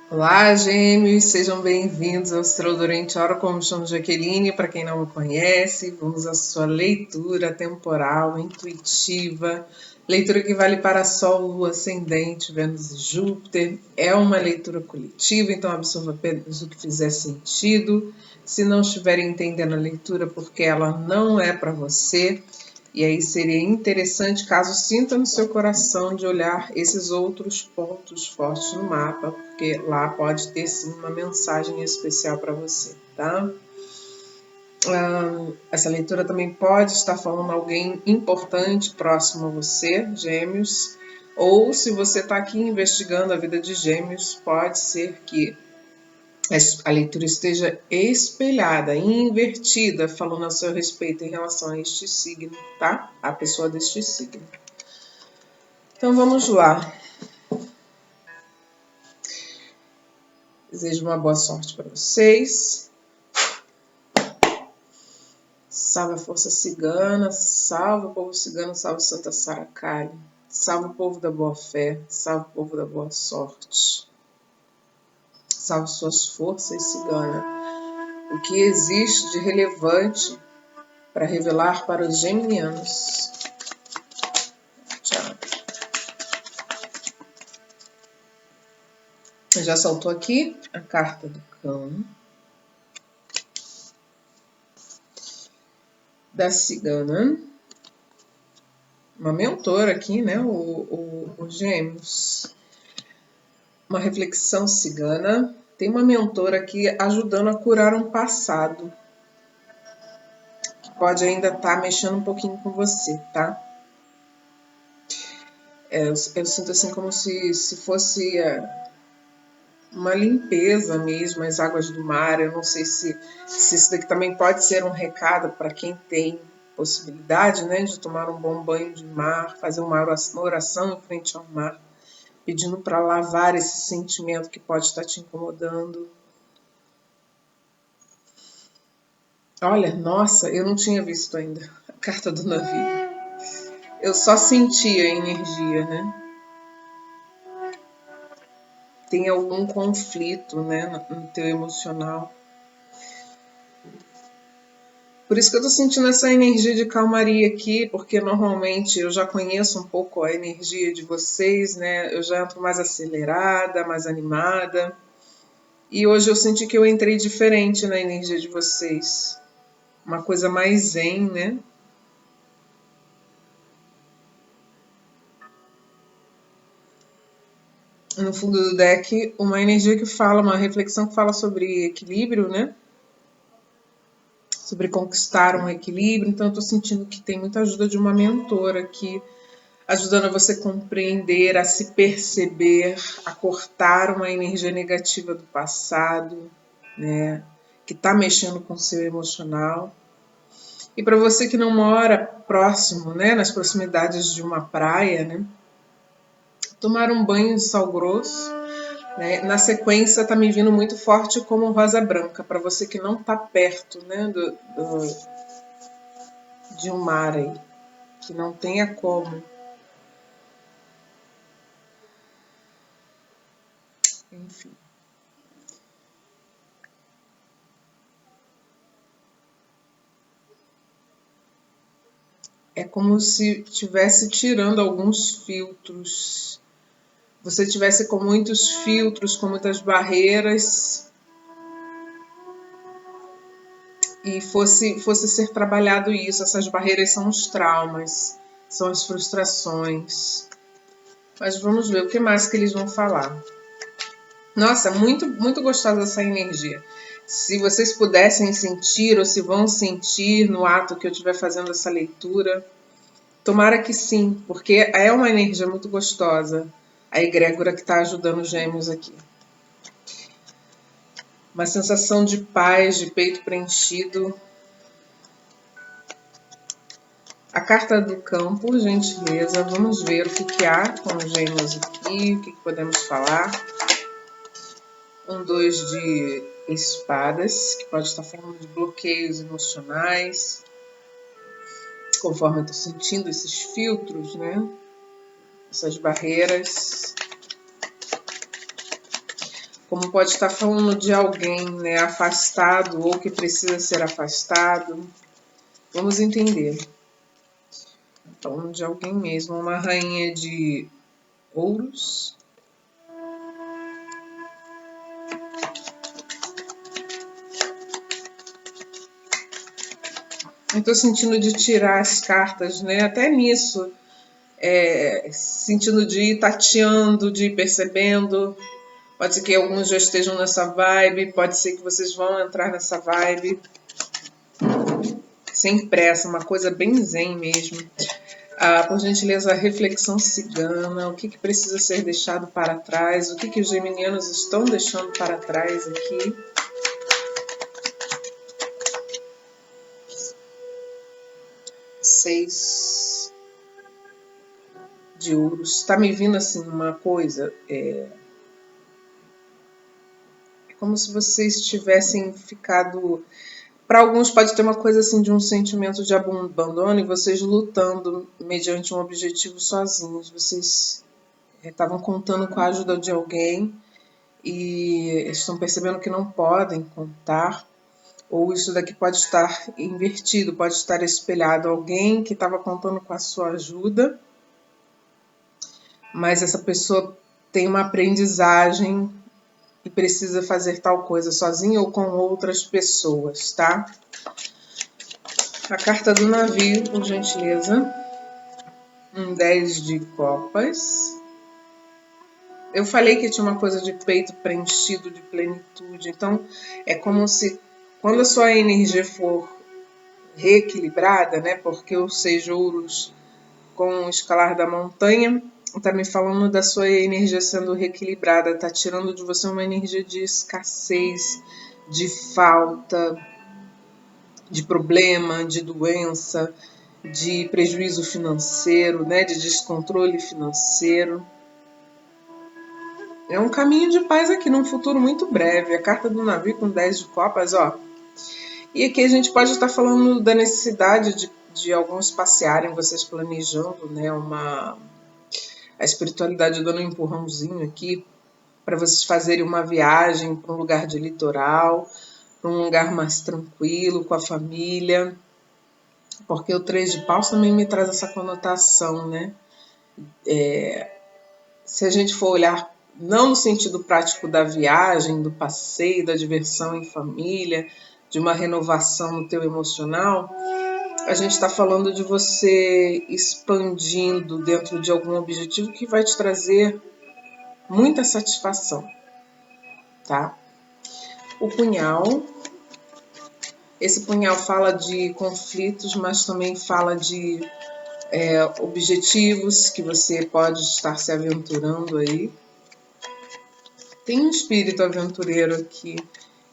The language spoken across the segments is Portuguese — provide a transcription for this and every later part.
Olá, gêmeos, sejam bem-vindos ao Astro Durante Hora, como chamo Jaqueline, para quem não me conhece, vamos à sua leitura temporal, intuitiva, leitura que vale para Sol, Lua, Ascendente, Vênus e Júpiter, é uma leitura coletiva, então absorva apenas o que fizer sentido, se não estiver entendendo a leitura porque ela não é para você, e aí seria interessante, caso sinta no seu coração, de olhar esses outros pontos fortes no mapa, porque lá pode ter sim uma mensagem especial para você, tá? Essa leitura também pode estar falando alguém importante próximo a você, Gêmeos, ou se você está aqui investigando a vida de Gêmeos, pode ser que a leitura esteja espelhada, invertida, falando a seu respeito em relação a este signo, tá? A pessoa deste signo. Então vamos lá. Desejo uma boa sorte para vocês. Salve a força cigana, salve o povo cigano, salve Santa Sara Kali, salve o povo da boa fé, salve o povo da boa sorte. Salve suas forças, cigana. O que existe de relevante para revelar para os geminianos? Tchau. Já saltou aqui a carta do cão, da cigana, uma mentora aqui, né? O Gêmeos. Uma reflexão cigana. Tem uma mentora aqui ajudando a curar um passado que pode ainda estar mexendo um pouquinho com você, tá? Eu sinto assim como se fosse uma limpeza mesmo, as águas do mar. Eu não sei se isso daqui também pode ser um recado para quem tem possibilidade, né, de tomar um bom banho de mar, fazer uma oração em frente ao mar, pedindo para lavar esse sentimento que pode estar te incomodando. Olha, nossa, eu não tinha visto ainda a carta do navio. Eu só senti a energia, né? Tem algum conflito, né, no teu emocional. Por isso que eu tô sentindo essa energia de calmaria aqui, porque normalmente eu já conheço um pouco a energia de vocês, né? Eu já entro mais acelerada, mais animada. E hoje eu senti que eu entrei diferente na energia de vocês. Uma coisa mais zen, né? No fundo do deck, uma energia que fala, uma reflexão que fala sobre equilíbrio, né? Sobre conquistar um equilíbrio. Então eu tô sentindo que tem muita ajuda de uma mentora aqui, ajudando a você compreender, a se perceber, a cortar uma energia negativa do passado, né? Que está mexendo com o seu emocional. E para você que não mora próximo, né? Nas proximidades de uma praia, né? Tomar um banho de sal grosso, né? Na sequência está me vindo muito forte como rosa branca, para você que não está perto, né? De um mar aí, que não tenha como. Enfim. É como se estivesse tirando alguns filtros. Você estivesse com muitos filtros, com muitas barreiras, e fosse ser trabalhado isso. Essas barreiras são os traumas, são as frustrações. Mas vamos ver o que mais que eles vão falar. Nossa, muito, muito gostosa essa energia. Se vocês pudessem sentir ou se vão sentir no ato que eu estiver fazendo essa leitura, tomara que sim, porque é uma energia muito gostosa, a egrégora que está ajudando os gêmeos aqui. Uma sensação de paz, de peito preenchido. A carta do cão, por gentileza, vamos ver o que há com os gêmeos aqui, o que podemos falar. 2 de espadas, que pode estar falando de bloqueios emocionais, conforme eu estou sentindo esses filtros, né? Essas barreiras. como pode estar falando de alguém, né, afastado ou que precisa ser afastado. Vamos entender. Falando de alguém mesmo, uma rainha de ouros. Eu tô sentindo de tirar as cartas, né? Até nisso. Sentindo de ir tateando, de ir percebendo. Pode ser que alguns já estejam nessa vibe, pode ser que vocês vão entrar nessa vibe. Sem pressa, uma coisa bem zen mesmo. Por gentileza, a reflexão cigana, o que precisa ser deixado para trás, o que os geminianos estão deixando para trás aqui. Seis de ouros. Tá me vindo assim uma coisa, é como se vocês tivessem ficado... Para alguns pode ter uma coisa assim de um sentimento de abandono e vocês lutando mediante um objetivo sozinhos. Vocês estavam contando com a ajuda de alguém e estão percebendo que não podem contar. Ou isso daqui pode estar invertido, pode estar espelhado. Alguém que estava contando com a sua ajuda, mas essa pessoa tem uma aprendizagem e precisa fazer tal coisa sozinha ou com outras pessoas, tá? A carta do navio, por gentileza. 10 de copas. Eu falei que tinha uma coisa de peito preenchido, de plenitude. Então, é como se quando a sua energia for reequilibrada, né? Porque os 6 ouros com o escalar da montanha tá me falando da sua energia sendo reequilibrada, tá tirando de você uma energia de escassez, de falta, de problema, de doença, de prejuízo financeiro, né, de descontrole financeiro. É um caminho de paz aqui num futuro muito breve. A carta do navio com 10 de copas, ó. E aqui a gente pode estar falando da necessidade de alguns passearem, vocês planejando, né, a espiritualidade dando um empurrãozinho aqui para vocês fazerem uma viagem para um lugar de litoral, para um lugar mais tranquilo, com a família. Porque o 3 de paus também me traz essa conotação, né? Se a gente for olhar não no sentido prático da viagem, do passeio, da diversão em família, de uma renovação no teu emocional, a gente está falando de você expandindo dentro de algum objetivo que vai te trazer muita satisfação, tá? O punhal. Esse punhal fala de conflitos, mas também fala de objetivos que você pode estar se aventurando aí. Tem um espírito aventureiro aqui.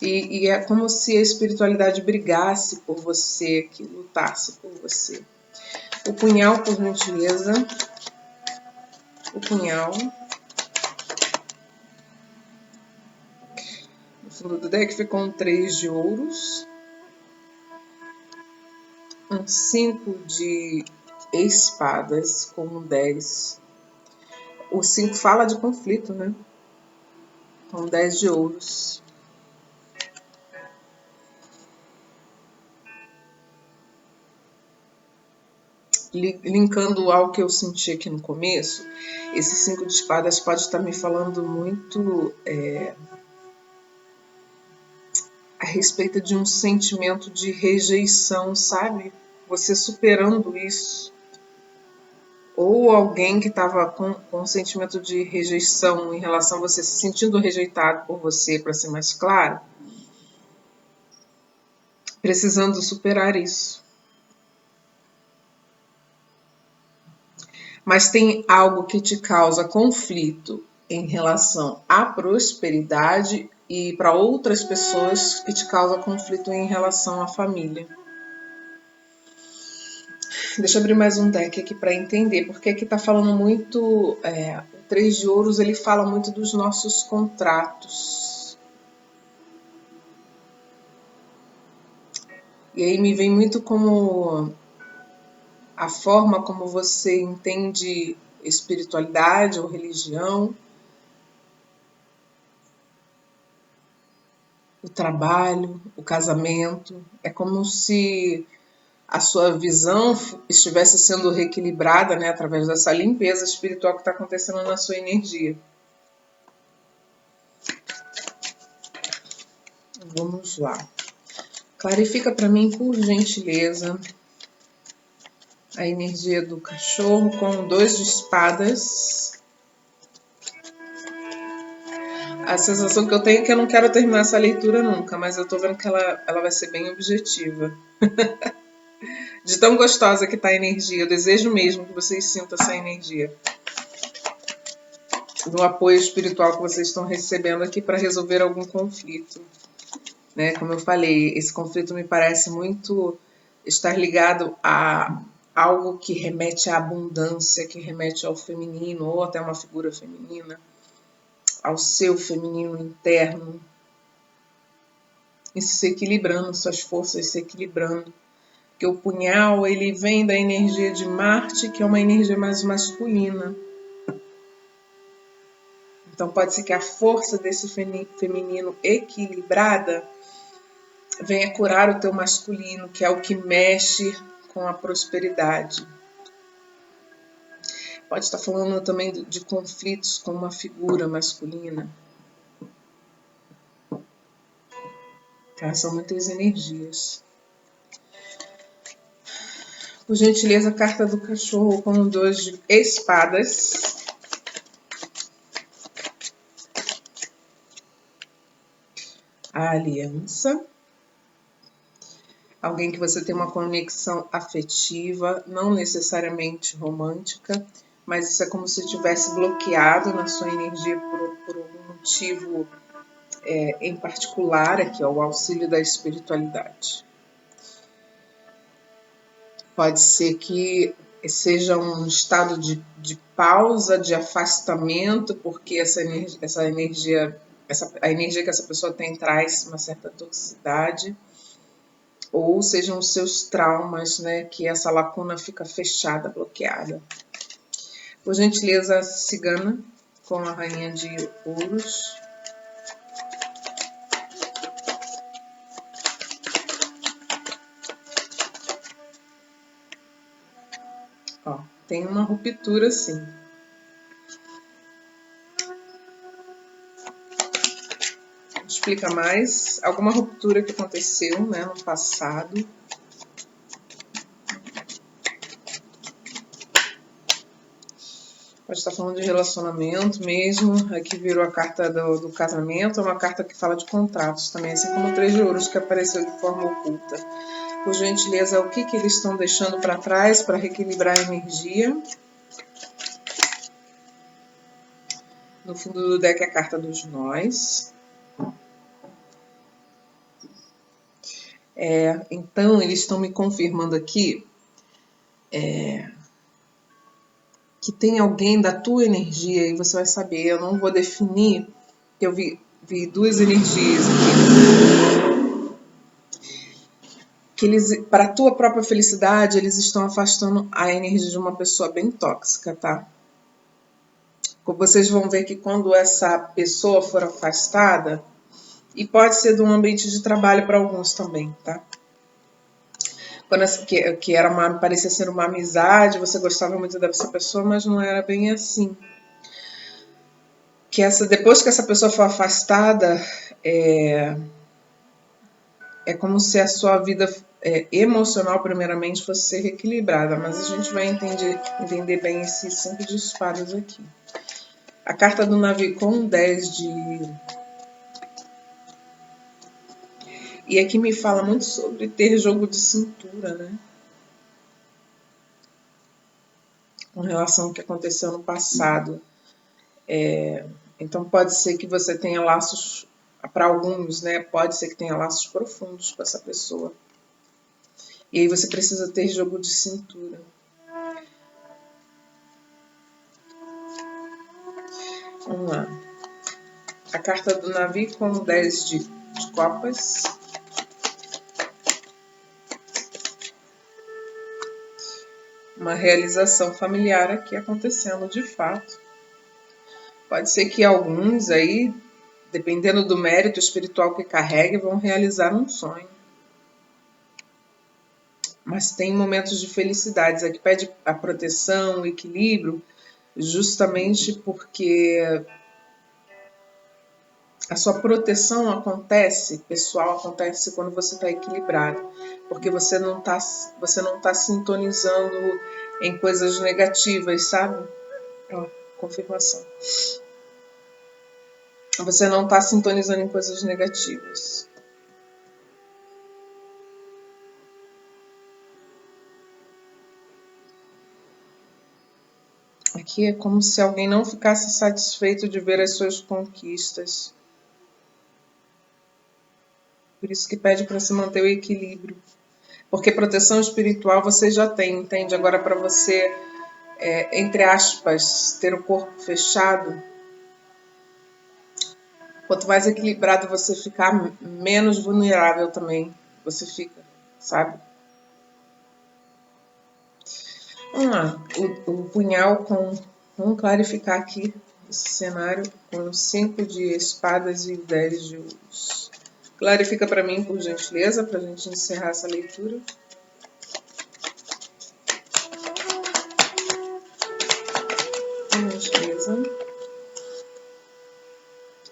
E é como se a espiritualidade brigasse por você, que lutasse por você. O punhal, por gentileza. O punhal. No fundo do deck ficou um 3 de ouros. Um 5 de espadas com um 10. O 5 fala de conflito, né? Com 10 de ouros. Linkando ao que eu senti aqui no começo, esse 5 de espadas pode estar me falando muito a respeito de um sentimento de rejeição, sabe? Você superando isso. Ou alguém que estava com um sentimento de rejeição em relação a você, se sentindo rejeitado por você, para ser mais claro, precisando superar isso. Mas tem algo que te causa conflito em relação à prosperidade e para outras pessoas que te causa conflito em relação à família. Deixa eu abrir mais um deck aqui para entender, porque aqui está falando muito... o 3 de ouros, ele fala muito dos nossos contratos. E aí me vem muito como a forma como você entende espiritualidade ou religião. o trabalho, o casamento. É como se a sua visão estivesse sendo reequilibrada, né, através dessa limpeza espiritual que está acontecendo na sua energia. Vamos lá. Clarifica para mim, por gentileza, a energia do cachorro com 2 de espadas. A sensação que eu tenho é que eu não quero terminar essa leitura nunca, mas eu tô vendo que ela vai ser bem objetiva. De tão gostosa que tá a energia, eu desejo mesmo que vocês sintam essa energia. Do apoio espiritual que vocês estão recebendo aqui para resolver algum conflito. Né? Como eu falei, esse conflito me parece muito estar ligado a algo que remete à abundância, que remete ao feminino, ou até uma figura feminina, ao seu feminino interno, e se equilibrando, suas forças se equilibrando. Porque o punhal, ele vem da energia de Marte, que é uma energia mais masculina. Então pode ser que a força desse feminino equilibrada venha curar o teu masculino, que é o que mexe com a prosperidade. Pode estar falando também de conflitos com uma figura masculina. Tá? São muitas energias. Por gentileza, a carta do cachorro com 2 de espadas. A aliança. Alguém que você tem uma conexão afetiva, não necessariamente romântica, mas isso é como se tivesse bloqueado na sua energia por algum motivo em particular, aqui, ó, o auxílio da espiritualidade. Pode ser que seja um estado de pausa, de afastamento, porque a energia que essa pessoa tem traz uma certa toxicidade, ou sejam os seus traumas, né, que essa lacuna fica fechada, bloqueada. Por gentileza, a cigana com a rainha de ouros. Ó, tem uma ruptura sim. Explica mais alguma ruptura que aconteceu, né, no passado. Pode estar falando de relacionamento mesmo. Aqui virou a carta do casamento, é uma carta que fala de contratos também, assim como o 3 de ouros que apareceu de forma oculta. Por gentileza, o que eles estão deixando para trás para reequilibrar a energia? No fundo do deck é a carta dos nós. Então, eles estão me confirmando aqui que tem alguém da tua energia, e você vai saber, eu não vou definir, porque eu vi 2 energias aqui. Que eles, para a tua própria felicidade, eles estão afastando a energia de uma pessoa bem tóxica, tá? Vocês vão ver que quando essa pessoa for afastada, e pode ser de um ambiente de trabalho para alguns também, tá? Quando que era parecia ser uma amizade, você gostava muito dessa pessoa, mas não era bem assim. Depois que essa pessoa for afastada, é como se a sua vida emocional, primeiramente, fosse ser reequilibrada, mas a gente vai entender bem esses 5 de espadas aqui. A carta do navio com 10 de... E aqui me fala muito sobre ter jogo de cintura, né? Com relação ao que aconteceu no passado. Então pode ser que você tenha laços, para alguns, né? Pode ser que tenha laços profundos com essa pessoa. E aí você precisa ter jogo de cintura. Vamos lá. A carta do navio com 10 de copas. Uma realização familiar aqui acontecendo de fato. Pode ser que alguns aí dependendo do mérito espiritual que carregue, vão realizar um sonho. Mas tem momentos de felicidades. Aqui pede a proteção, o equilíbrio, justamente porque a sua proteção acontece, pessoal, acontece quando você está equilibrado, porque você não tá sintonizando em coisas negativas, sabe? Ó, confirmação. Você não está sintonizando em coisas negativas. Aqui é como se alguém não ficasse satisfeito de ver as suas conquistas. Por isso que pede para se manter o equilíbrio. Porque proteção espiritual você já tem, entende? Agora para você, entre aspas, ter o corpo fechado, quanto mais equilibrado você ficar, menos vulnerável também você fica, sabe? Vamos lá, o punhal com... Vamos clarificar aqui esse cenário com 5 de espadas e 10 de ouros. Clarifica para mim, por gentileza, para a gente encerrar essa leitura. Por gentileza.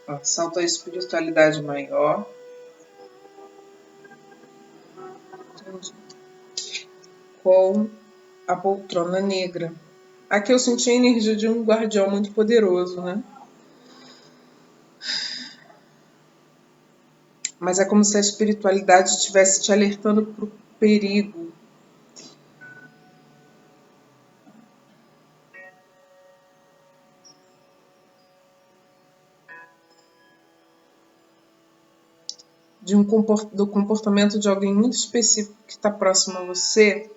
Ó, salto a espiritualidade maior. Com a poltrona negra. Aqui eu senti a energia de um guardião muito poderoso, né? Mas é como se a espiritualidade estivesse te alertando para o perigo. Do comportamento de alguém muito específico que está próximo a você.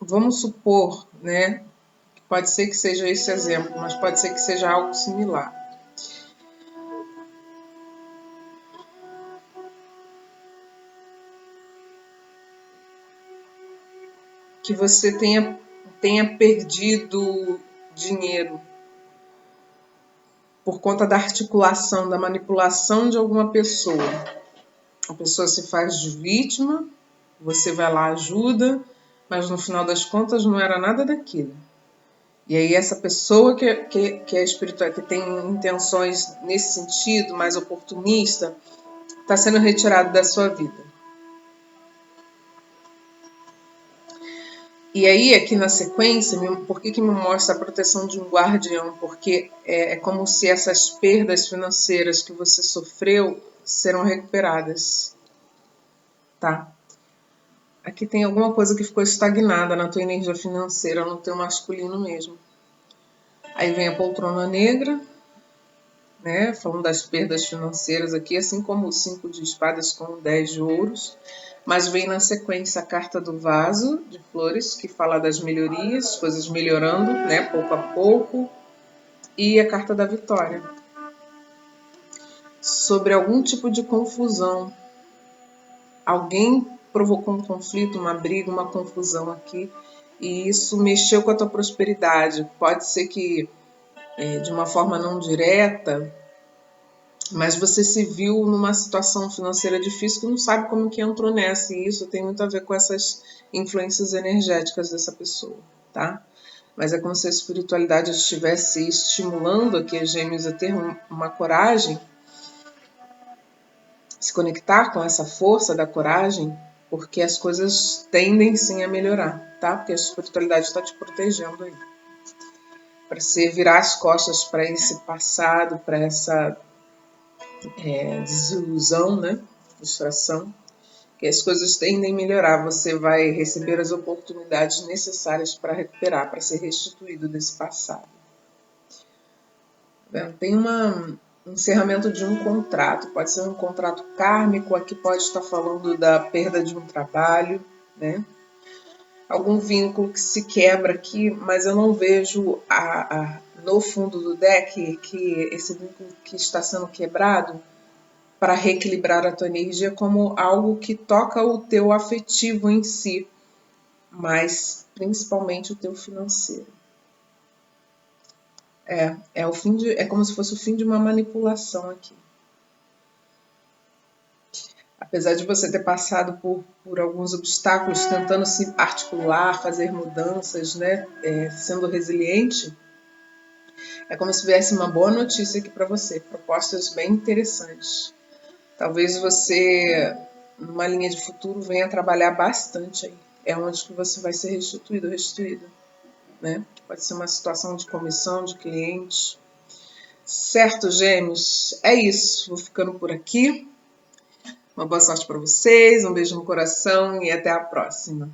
Vamos supor, né? Pode ser que seja esse exemplo, mas pode ser que seja algo similar. Que você tenha perdido dinheiro por conta da articulação, da manipulação de alguma pessoa. A pessoa se faz de vítima, você vai lá, ajuda, mas no final das contas não era nada daquilo. E aí essa pessoa que é espiritual, que tem intenções nesse sentido, mais oportunista, está sendo retirado da sua vida. E aí, aqui na sequência, por que me mostra a proteção de um guardião? Porque é como se essas perdas financeiras que você sofreu serão recuperadas, tá? Aqui tem alguma coisa que ficou estagnada na tua energia financeira, no teu masculino mesmo. Aí vem a poltrona negra, né? Falando das perdas financeiras aqui, assim como o 5 de espadas com 10 de ouros. Mas vem na sequência a carta do vaso de flores, que fala das melhorias, coisas melhorando, né, pouco a pouco. E a carta da vitória. Sobre algum tipo de confusão. Alguém provocou um conflito, uma briga, uma confusão aqui. E isso mexeu com a tua prosperidade. Pode ser que, de uma forma não direta, mas você se viu numa situação financeira difícil que não sabe como que entrou nessa. E isso tem muito a ver com essas influências energéticas dessa pessoa, tá? Mas é como se a espiritualidade estivesse estimulando aqui a Gêmeos a ter uma coragem, se conectar com essa força da coragem, porque as coisas tendem sim a melhorar, tá? Porque a espiritualidade está te protegendo aí. Para você virar as costas para esse passado, para essa desilusão, né? Frustração, que as coisas tendem a melhorar. Você vai receber as oportunidades necessárias para recuperar, para ser restituído desse passado. Tem um encerramento de um contrato, pode ser um contrato kármico, aqui pode estar falando da perda de um trabalho, né? Algum vínculo que se quebra aqui, mas eu não vejo no fundo do deck que esse vínculo que está sendo quebrado para reequilibrar a tua energia como algo que toca o teu afetivo em si, mas principalmente o teu financeiro. É o fim é como se fosse o fim de uma manipulação aqui. Apesar de você ter passado por alguns obstáculos, tentando se articular, fazer mudanças, né? Sendo resiliente, é como se tivesse uma boa notícia aqui para você, propostas bem interessantes. Talvez você, numa linha de futuro, venha trabalhar bastante aí. É onde que você vai ser restituído, né? Pode ser uma situação de comissão, de cliente. Certo, gêmeos? É isso. Vou ficando por aqui. Uma boa sorte para vocês, um beijo no coração e até a próxima.